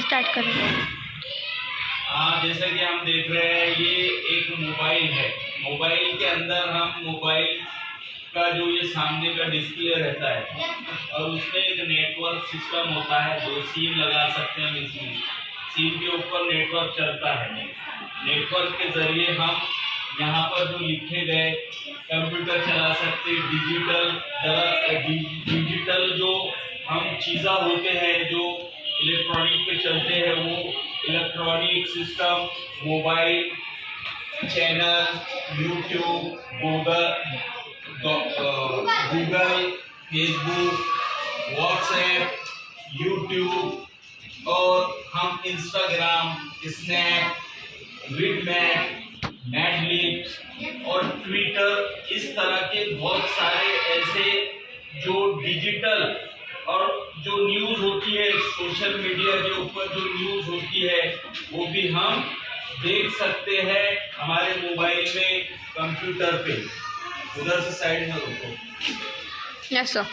Start करें। जैसा कि हम देख रहे हैं, ये एक मोबाइल है। मोबाइल के अंदर हम मोबाइल का जो ये सामने का डिस्प्ले रहता है और उसमें एक नेटवर्क सिस्टम होता है। 2 सिम लगा सकते हैं इसमें। सिम के ऊपर नेटवर्क चलता है। नेटवर्क के जरिए हम यहाँ पर जो लिखे गए कंप्यूटर चला सकते। डिजिटल जो हम चीज़ा होते हैं जो इलेक्ट्रॉनिक पे चलते हैं, वो electronic system, mobile, channel, YouTube, Google, Facebook, WhatsApp, YouTube और हम इंस्टाग्राम, स्नैप, वीडमैप, नेटफ्लिक्स और ट्विटर, इस तरह के बहुत सारे ऐसे जो डिजिटल और जो न्यूज़ होती है, सोशल मीडिया के ऊपर जो न्यूज़ होती है, वो भी हम देख सकते हैं हमारे मोबाइल में, कंप्यूटर पे। उधर से साइड में रखो। Yes sir.